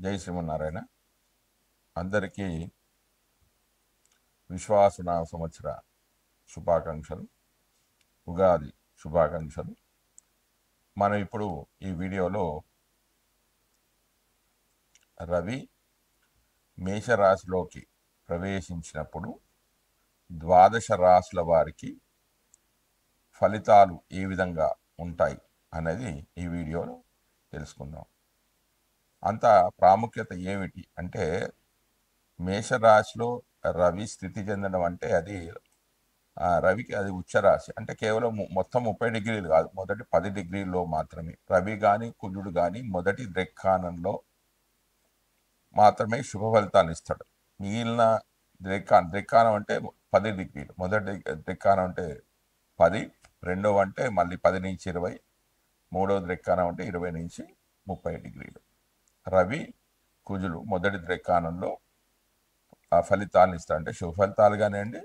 జై శ్రీమన్నారాయణ. అందరికీ విశ్వాసునామ సంవత్సర శుభాకాంక్షలు, ఉగాది శుభాకాంక్షలు. మనం ఇప్పుడు ఈ వీడియోలో రవి మేషరాశిలోకి ప్రవేశించినప్పుడు ద్వాదశ రాశుల వారికి ఫలితాలు ఏ విధంగా ఉంటాయి అనేది ఈ వీడియోలో తెలుసుకుందాం. అంత ప్రాముఖ్యత ఏమిటి అంటే, మేషరాశిలో రవి స్థితి చెందడం అంటే అది రవికి అది ఉచ్చరాశి. అంటే కేవలం మొత్తం 30 డిగ్రీలు కాదు, మొదటి 10 డిగ్రీల్లో మాత్రమే. రవి కానీ కుజుడు కానీ మొదటి ద్రెక్కానంలో మాత్రమే శుభ ఫలితాలు ఇస్తాడు. మిగిలిన ద్రెక్కానం అంటే 10 డిగ్రీలు. మొదటి ద్రెక్కానం అంటే 10, రెండవ అంటే మళ్ళీ 10 నుంచి 20, మూడవ ద్రెక్కానం అంటే 20 నుంచి 30 డిగ్రీలు. రవి కుజులు మొదటి ద్రెక్కానంలో ఆ ఫలితాలను ఇస్తాడు. అంటే శుభ ఫలితాలు కానివ్వండి,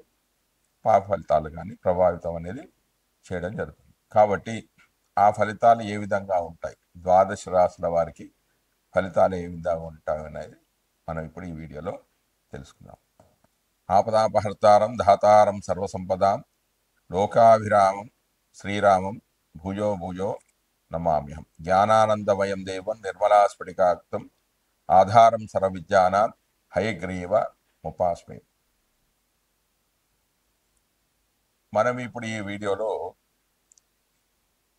పాప ఫలితాలు కానీ ప్రభావితం అనేది చేయడం జరుగుతుంది. కాబట్టి ఆ ఫలితాలు ఏ విధంగా ఉంటాయి, ద్వాదశ రాశుల వారికి ఫలితాలు ఏ విధంగా ఉంటాయి అనేది మనం ఇప్పుడు ఈ వీడియోలో తెలుసుకుందాం. ఆపదాపహర్తారం ధాతారం సర్వసంపదాం లోకాభిరామం శ్రీరామం భూజో భూజో నమామ్యహం. జ్ఞానానందమయం దేవం నిర్మలాస్ఫటికాక్తం ఆధారం సర్వవిద్యానాం హయగ్రీవ ముపాస్మే. మనం ఇప్పుడు ఈ వీడియోలో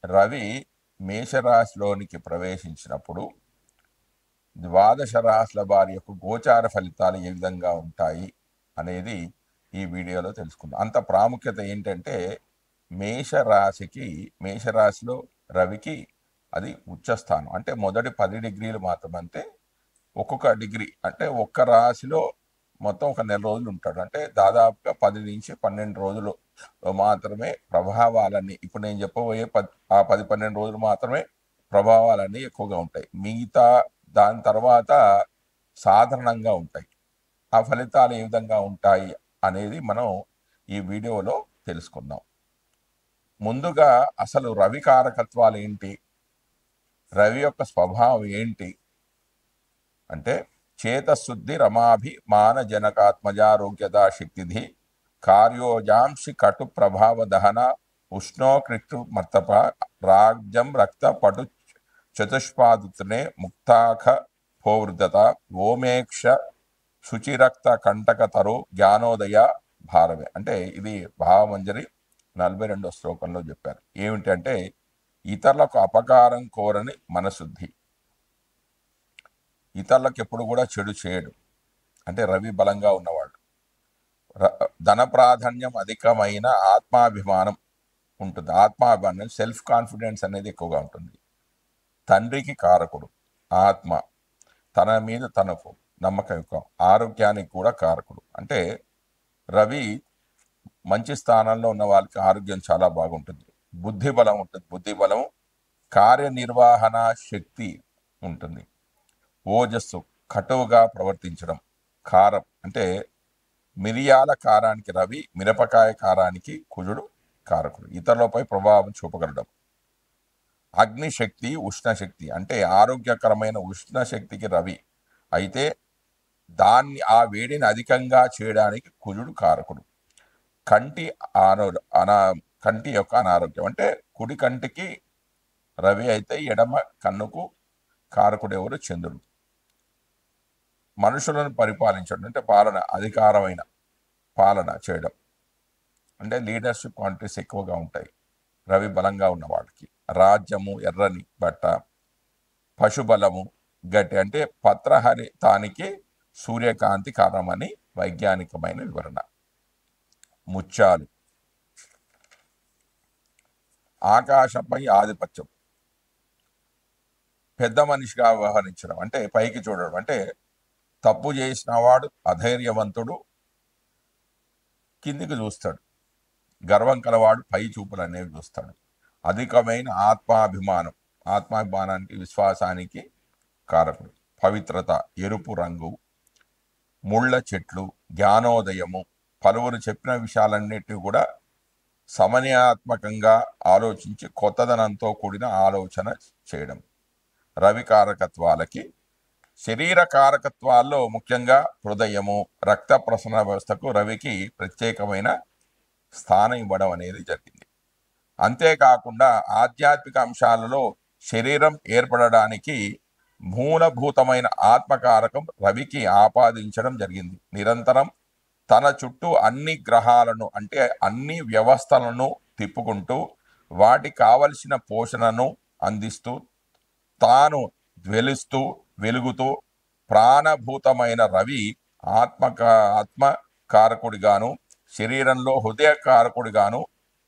రవి మేషరాశిలోనికి ప్రవేశించినప్పుడు ద్వాదశ రాశుల వారి యొక్క గోచార ఫలితాలు ఏ విధంగా ఉంటాయి అనేది ఈ వీడియోలో తెలుసుకుందాం. అంత ప్రాముఖ్యత ఏంటంటే, మేషరాశిలో రవికి అది ఉచ్చస్థానం. అంటే మొదటి 10 డిగ్రీలు మాత్రమంటే ఒక్కొక్క డిగ్రీ అంటే ఒక్క రాశిలో మొత్తం ఒక నెల రోజులు ఉంటాడు. అంటే దాదాపుగా 10 నుంచి 12 రోజులు మాత్రమే ప్రభావాలన్నీ, ఇప్పుడు నేను చెప్పబోయే 10-12 రోజులు మాత్రమే ప్రభావాలన్నీ ఎక్కువగా ఉంటాయి. మిగతా దాని తర్వాత సాధారణంగా ఉంటాయి. ఆ ఫలితాలు ఏ విధంగా ఉంటాయి అనేది మనం ఈ వీడియోలో తెలుసుకుందాం. ముందుగా అసలు రవి కారకత్వాలు ఏంటి, రవి యొక్క స్వభావం ఏంటి అంటే, చేతశుద్ధి రమాభిమాన జనకాత్మజారోగ్యతా శక్తిధి కార్యోజాంసి కటు ప్రభావ దహన ఉష్ణోకృతు మర్తప రాజ్యం రక్త పటు చతుష్పాదుతనే ముక్తాఖ భోవృద్ధత ఓమేక్ష శుచిరక్త కంటక తరు జ్ఞానోదయ భారవే. అంటే ఇది భావమంజరి 42వ శ్లోకంలో చెప్పారు. ఏమిటంటే, ఇతరులకు అపకారం కోరని మనశుద్ధి, ఇతరులకు ఎప్పుడు కూడా చెడు చేయడు. అంటే రవి బలంగా ఉన్నవాడు. ధన ప్రాధాన్యం అధికమైన ఆత్మాభిమానం ఉంటుంది. ఆత్మాభిమానం, సెల్ఫ్ కాన్ఫిడెన్స్ అనేది ఎక్కువగా ఉంటుంది. తండ్రికి కారకుడు ఆత్మ, తన మీద తనకు నమ్మకం ఎక్కువ. ఆరోగ్యానికి కూడా కారకుడు. అంటే రవి మంచి స్థానంలో ఉన్న వాళ్ళకి ఆరోగ్యం చాలా బాగుంటుంది. బుద్ధి బలం ఉంటుంది. బుద్ధి బలం, కార్యనిర్వహణ శక్తి ఉంటుంది. ఓజస్సు, కటువుగా ప్రవర్తించడం. కారం అంటే మిరియాల కారానికి రవి, మిరపకాయ కారానికి కుజుడు కారకుడు. ఇతరులపై ప్రభావం చూపగలడం. అగ్నిశక్తి, ఉష్ణశక్తి అంటే ఆరోగ్యకరమైన ఉష్ణశక్తికి రవి అయితే ఆ వేడిని అధికంగా చేయడానికి కుజుడు కారకుడు. కంటి యొక్క అనారోగ్యం అంటే కుడి కంటికి రవి అయితే ఎడమ కన్నుకు కారకుడు ఎవరు? చంద్రుడు. మనుషులను పరిపాలించడం అంటే అధికారమైన పాలన చేయడం అంటే లీడర్షిప్ క్వాలిటీస్ ఎక్కువగా ఉంటాయి రవి బలంగా ఉన్న వాళ్ళకి. రాజ్యము, ఎర్రని బట్ట, పశుబలము, గట్టి అంటే పత్రహరితానికి సూర్యకాంతి కారణమని వైజ్ఞానికమైన వివరణ. ముత్యాలు, ఆకాశంపై ఆధిపత్యం, పెద్ద మనిషిగా వ్యవహరించడం అంటే పైకి చూడడం. అంటే తప్పు చేసిన వాడు అధైర్యవంతుడు, కిందికి చూస్తాడు. గర్వం కలవాడు పై చూపులు అనేవి చూస్తాడు. అధికమైన ఆత్మాభిమానానికి, విశ్వాసానికి కారకుడు. పవిత్రత, ఎరుపు రంగు, ముళ్ళ చెట్లు, జ్ఞానోదయము, పలువురు చెప్పిన విషయాలన్నిటినీ కూడా సమన్యాత్మకంగా ఆలోచించి కొత్తదనంతో కూడిన ఆలోచన చేయడం. రవి కారకత్వాలకి శరీర కారకత్వాల్లో ముఖ్యంగా హృదయము, రక్త ప్రసరణ వ్యవస్థకు రవికి ప్రత్యేకమైన స్థానం ఇవ్వడం అనేది జరిగింది. అంతేకాకుండా ఆధ్యాత్మిక అంశాలలో శరీరం ఏర్పడడానికి మూలభూతమైన ఆత్మకారకం రవికి ఆపాదించడం జరిగింది. నిరంతరం తన చుట్టూ అన్ని గ్రహాలను అంటే అన్ని వ్యవస్థలను తిప్పుకుంటూ వాటికి కావలసిన పోషణను అందిస్తూ తాను వెలుగుతూ ప్రాణభూతమైన రవి ఆత్మకారకుడిగాను శరీరంలో హృదయ కారకుడిగాను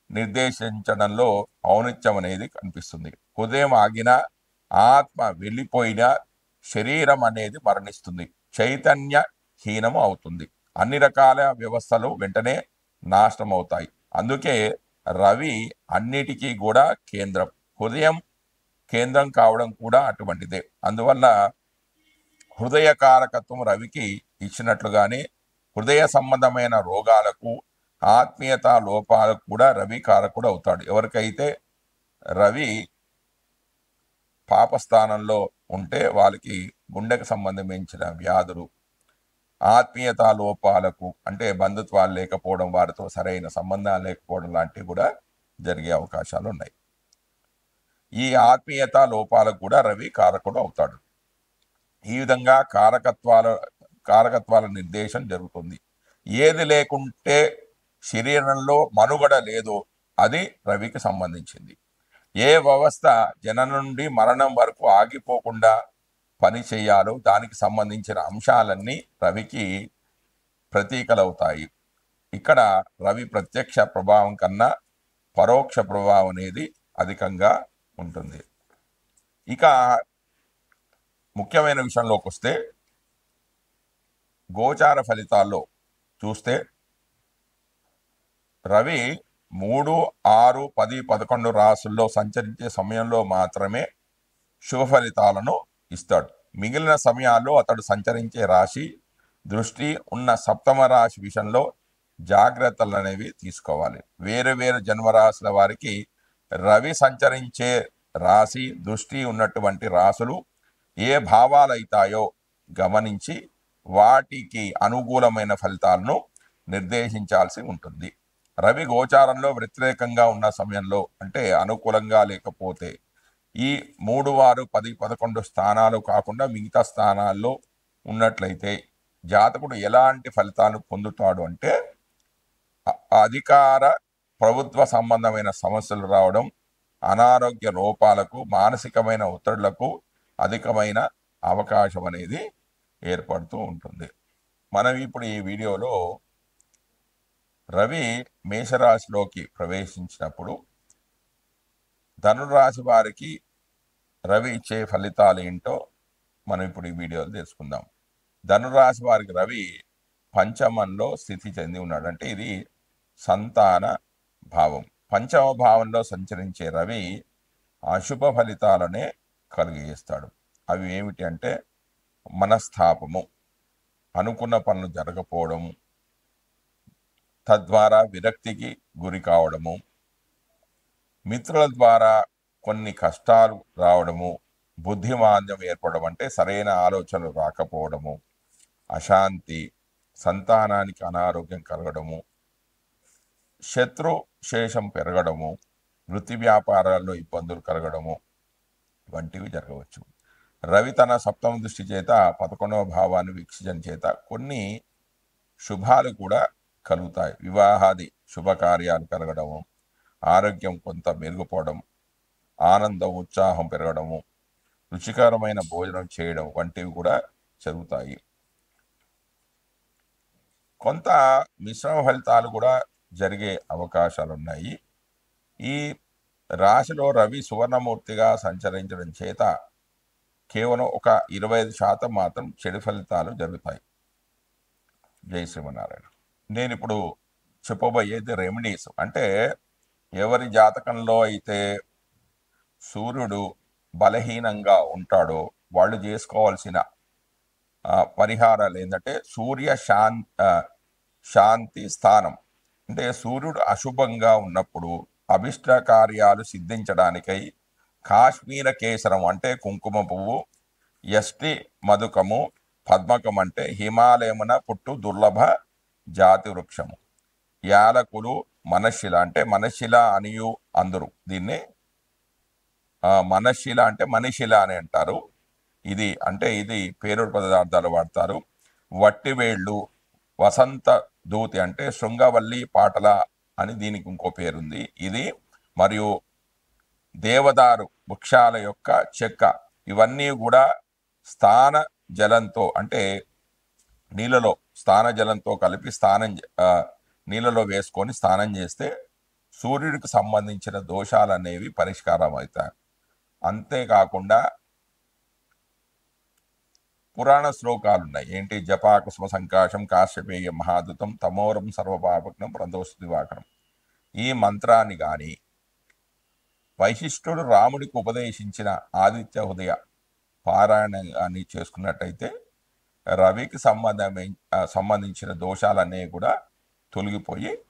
నిర్దేశించడంలో ఔన్నత్యం అనేది కనిపిస్తుంది. హృదయం ఆగినా, ఆత్మ వెళ్ళిపోయినా శరీరం అనేది మరణిస్తుంది, చైతన్యహీనం అవుతుంది. అన్ని రకాల వ్యవస్థలు వెంటనే నాశనం అవుతాయి. అందుకే రవి అన్నిటికీ కూడా కేంద్రం. హృదయం కేంద్రం కావడం కూడా అటువంటిదే. అందువల్ల హృదయ కారకత్వం రవికి ఇచ్చినట్లుగానే హృదయ సంబంధమైన రోగాలకు, ఆత్మీయత లోపాలకు కూడా రవి కారకుడు అవుతాడు. ఎవరికైతే రవి పాపస్థానంలో ఉంటే వాళ్ళకి గుండెకు సంబంధించిన వ్యాధులు, ఆత్మీయత లోపాలకు అంటే బంధుత్వాలు లేకపోవడం, వారితో సరైన సంబంధాలు లేకపోవడం లాంటివి కూడా జరిగే అవకాశాలు ఉన్నాయి. ఈ ఆత్మీయత లోపాలకు కూడా రవి కారకుడు అవుతాడు. ఈ విధంగా కారకత్వాల నిర్దేశం జరుగుతుంది. ఏది లేకుంటే శరీరంలో మనుగడ లేదో అది రవికి సంబంధించింది. ఏ వ్యవస్థ జననం నుండి మరణం వరకు ఆగిపోకుండా పని చేయాలో దానికి సంబంధించిన అంశాలన్నీ రవికి ప్రతీకలవుతాయి. ఇక్కడ రవి ప్రత్యక్ష ప్రభావం కన్నా పరోక్ష ప్రభావం అనేది అధికంగా ఉంటుంది. ఇక ముఖ్యమైన విషయంలోకి వస్తే గోచార ఫలితాల్లో చూస్తే రవి 3, 6, 10, 11 రాసుల్లో సంచరించే సమయంలో మాత్రమే శుభ ఫలితాలను ఇస్తాడు. మిగిలిన సమయాల్లో అతడు సంచరించే రాశి దృష్టి ఉన్న సప్తమ రాశి విషయంలో జాగ్రత్తలు అనేవి తీసుకోవాలి. వేరు వేరు జన్మరాశుల వారికి రవి సంచరించే రాశి దృష్టి ఉన్నటువంటి రాసులు ఏ భావాలు అవుతాయో గమనించి వాటికి అనుకూలమైన ఫలితాలను నిర్దేశించాల్సి ఉంటుంది. రవి గోచారంలో వ్యతిరేకంగా ఉన్న సమయంలో అంటే అనుకూలంగా లేకపోతే ఈ 3, 6, 10, 11 స్థానాలు కాకుండా మిగతా స్థానాల్లో ఉన్నట్లయితే జాతకుడు ఎలాంటి ఫలితాలు పొందుతాడు అంటే అధికార ప్రభుత్వ సంబంధమైన సమస్యలు రావడం, అనారోగ్య లోపాలకు, మానసికమైన ఒత్తిడులకు అధికమైన అవకాశం అనేది ఏర్పడుతూ ఉంటుంది. మనం ఇప్పుడు ఈ వీడియోలో రవి మేషరాశిలోకి ప్రవేశించినప్పుడు ధనురాశి వారికి రవి ఇచ్చే ఫలితాలు ఏంటో మనం ఇప్పుడు ఈ వీడియోలో తెలుసుకుందాం. ధనురాశి వారికి రవి పంచమంలో స్థితి చెంది ఉన్నాడు. అంటే ఇది సంతాన భావం. పంచమ భావంలో సంచరించే రవి అశుభ ఫలితాలనే కలిగజేస్తాడు. అవి ఏమిటి అంటే మనస్తాపము, అనుకున్న పనులు జరగకపోవడము, తద్వారా విరక్తికి గురి కావడము, మిత్రుల ద్వారా కొన్ని కష్టాలు రావడము, బుద్ధిమాంద్యం ఏర్పడడం అంటే సరైన ఆలోచనలు రాకపోవడము, అశాంతి, సంతానానికి అనారోగ్యం కలగడము, శత్రు శేషం పెరగడము, వృత్తి వ్యాపారాల్లో ఇబ్బందులు కలగడము వంటివి జరగవచ్చు. రవి తన సప్తమ దృష్టి చేత 11వ భావాన్ని వీక్షించడం చేత కొన్ని శుభాలు కూడా కలుగుతాయి. వివాహాది శుభకార్యాలు కలగడము, ఆరోగ్యం కొంత మెరుగుపోవడం, ఆనందం ఉత్సాహం పెరగడము, రుచికరమైన భోజనం చేయడం వంటివి కూడా జరుగుతాయి. కొంత మిశ్రమ ఫలితాలు కూడా జరిగే అవకాశాలు ఉన్నాయి. ఈ రాశిలో రవి సువర్ణమూర్తిగా సంచరించడం చేత కేవలం ఒక 25% మాత్రం చెడు ఫలితాలు జరుగుతాయి. జై శ్రీమన్నారాయణ. నేను ఇప్పుడు చెప్పబోయేది రెమెడీస్. అంటే ఎవరి జాతకంలో అయితే సూర్యుడు బలహీనంగా ఉంటాడో వాళ్ళు చేసుకోవాల్సిన పరిహారాలు ఏంటంటే సూర్య శాంతి స్థానం. అంటే సూర్యుడు అశుభంగా ఉన్నప్పుడు అభిష్ట కార్యాలు సిద్ధించడానికై కాశ్మీర కేసరం అంటే కుంకుమ పువ్వు, యష్టి మధుకము పద్మకం అంటే హిమాలయమున పుట్టు దుర్లభ జాతి వృక్షము. యాలకులు మనశిల అంటే మనశిల అనియు అందరు దీన్ని మనశిల అంటే మనిషిల అని అంటారు. ఇది పేరుడు పదార్థాలు వాడతారు. వట్టివేళ్ళు వసంత దూతి అంటే శృంగవల్లి పాటల అని దీనికి ఇంకో పేరుంది ఇది. మరియు దేవదారు వృక్షాల యొక్క చెక్క ఇవన్నీ కూడా స్థాన జలంతో అంటే నీళ్ళలో స్థాన జలంతో కలిపి నీళ్ళలో వేసుకొని స్నానం చేస్తే సూర్యుడికి సంబంధించిన దోషాలు అనేవి పరిష్కారం అవుతాయి. అంతేకాకుండా పురాణ శ్లోకాలు ఉన్నాయి. ఏంటి? జపాకుస్మ సంకాశం కాశ్యపేయ మహాదుతం తమోరం సర్వపాపగ్నం ప్రదోషదివాకరం. ఈ మంత్రాన్ని కానీ వైశిష్ఠుడు రాముడికి ఉపదేశించిన ఆదిత్య హృదయ పారాయణాన్ని చేసుకున్నట్టయితే రవికి సంబంధించిన దోషాలన్నీ కూడా తొలగిపోయి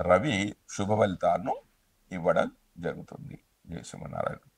రవి శుభ ఫలితాలను ఇవ్వడం జరుగుతుంది. జయ శ్రీమన్నారాయణ.